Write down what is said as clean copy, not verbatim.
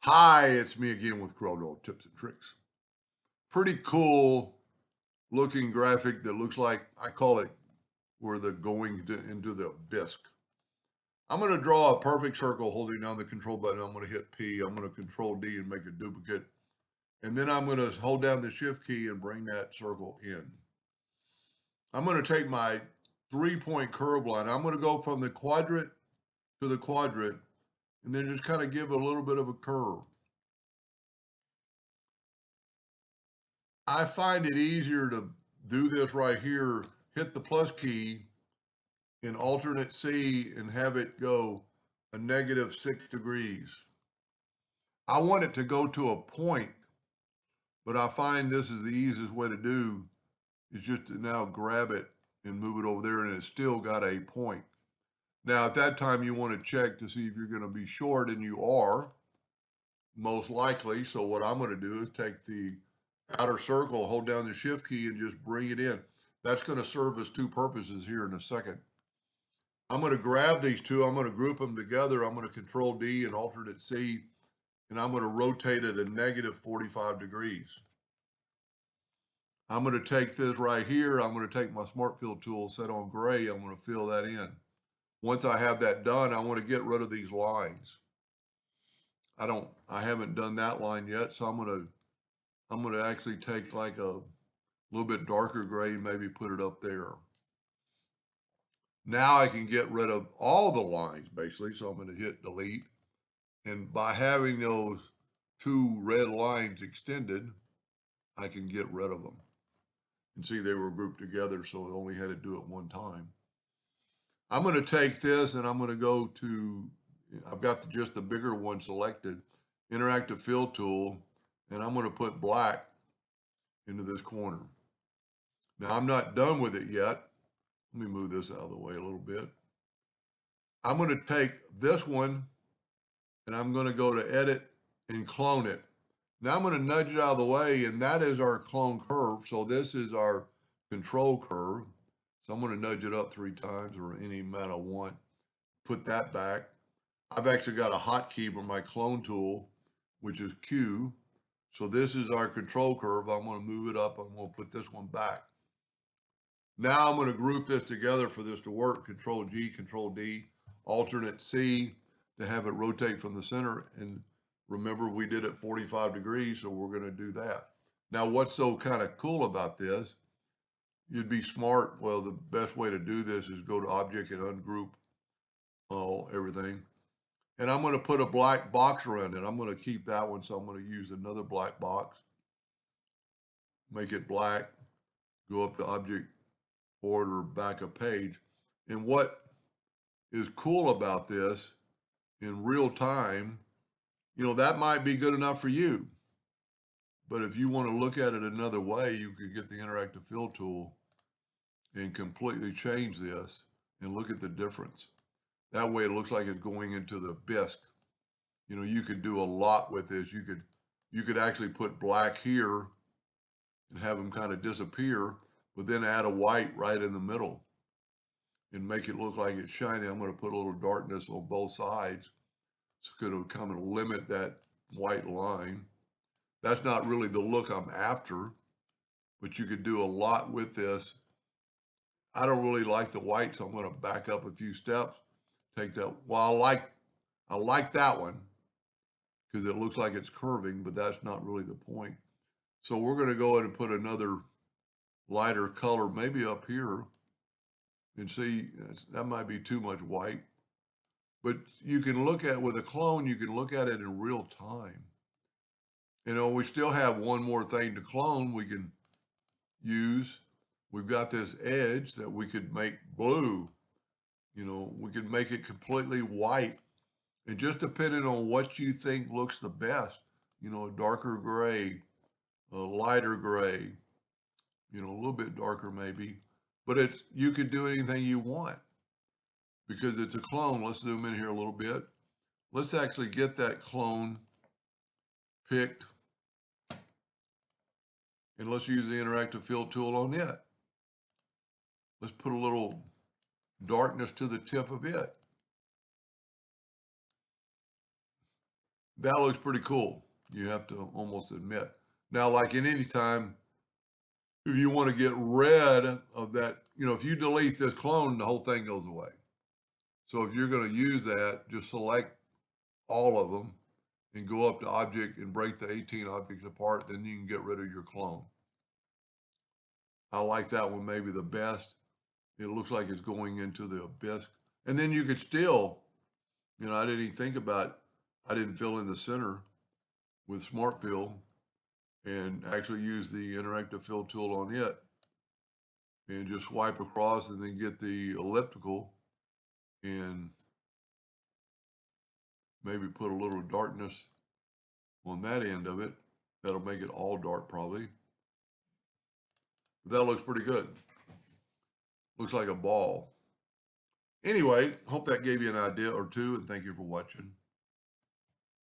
Hi, it's me again with Corel tips and tricks. Pretty cool looking graphic that looks like, I call it where they're going into the bisque. I'm going to draw a perfect circle holding down the control button. I'm going to hit P. I'm going to control D and make a duplicate. And then I'm going to hold down the shift key and bring that circle in. I'm going to take my 3-point curve line. I'm going to go from the quadrant to the quadrant and then just kind of give a little bit of a curve. I find it easier to do this right here, hit the plus key in alternate C and have it go a -6 degrees. I want it to go to a point, but I find this is the easiest way to do is just to now grab it and move it over there and it's still got a point. Now at that time you want to check to see if you're going to be short, and you are most likely. So what I'm going to do is take the outer circle, hold down the shift key and just bring it in. That's going to serve as two purposes here in a second. I'm going to grab these two. I'm going to group them together. I'm going to control D and alternate C, and I'm going to rotate it at -45 degrees. I'm going to take this right here. I'm going to take my smart fill tool, set on gray. I'm going to fill that in. Once I have that done, I want to get rid of these lines. I haven't done that line yet. So I'm going to actually take like a little bit darker gray and maybe put it up there. Now I can get rid of all the lines basically. So I'm going to hit delete. And by having those two red lines extended, I can get rid of them. And see, they were grouped together, so I only had to do it one time. I'm going to take this and I'm going to go to, I've got just the bigger one selected, interactive fill tool, and I'm going to put black into this corner. Now I'm not done with it yet. Let me move this out of the way a little bit. I'm going to take this one and I'm going to go to edit and clone it. Now I'm going to nudge it out of the way, and that is our clone curve. So this is our control curve. So I'm going to nudge it up 3 times or any amount I want. Put that back. I've actually got a hotkey for my clone tool, which is Q. So this is our control curve. I'm going to move it up. I'm going to put this one back. Now I'm going to group this together for this to work. Control G, Control D, alternate C to have it rotate from the center. And remember, we did it 45 degrees, so we're going to do that. Now, what's so kind of cool about this, you'd be smart. Well, the best way to do this is go to Object and ungroup everything. And I'm going to put a black box around it. I'm going to keep that one, so I'm going to use another black box. Make it black. Go up to Object, Order, Backup Page. And what is cool about this in real time, that might be good enough for you. But if you want to look at it another way, you could get the interactive fill tool and completely change this and look at the difference. That way it looks like it's going into the bisque. You could do a lot with this. You could actually put black here and have them kind of disappear, but then add a white right in the middle and make it look like it's shiny. I'm going to put a little darkness on both sides. It's going to kind of limit that white line. That's not really the look I'm after, but you could do a lot with this. I don't really like the white, so I'm going to back up a few steps. Take that. Well, I like that one because it looks like it's curving, but that's not really the point. So we're going to go ahead and put another lighter color, maybe up here, and see that might be too much white. But you can look at, with a clone, you can look at it in real time. We still have one more thing to clone we can use. We've got this edge that we could make blue. We could make it completely white. And just depending on what you think looks the best, a darker gray, a lighter gray, a little bit darker maybe. But you can do anything you want because it's a clone. Let's zoom in here a little bit. Let's actually get that clone picked. And let's use the interactive fill tool on it. Let's put a little darkness to the tip of it. That looks pretty cool. You have to almost admit. Now, like in any time, if you want to get rid of that, if you delete this clone, the whole thing goes away. So if you're going to use that, just select all of them and go up to object and break the 18 objects apart. Then you can get rid of your clone. I like that one maybe the best. It looks like it's going into the abyss. And then you could still, I didn't even think about, I didn't fill in the center with Smart Fill and actually use the interactive fill tool on it and just swipe across and then get the elliptical and maybe put a little darkness on that end of it. That'll make it all dark probably. But that looks pretty good. Looks like a ball. Anyway, hope that gave you an idea or two, and thank you for watching.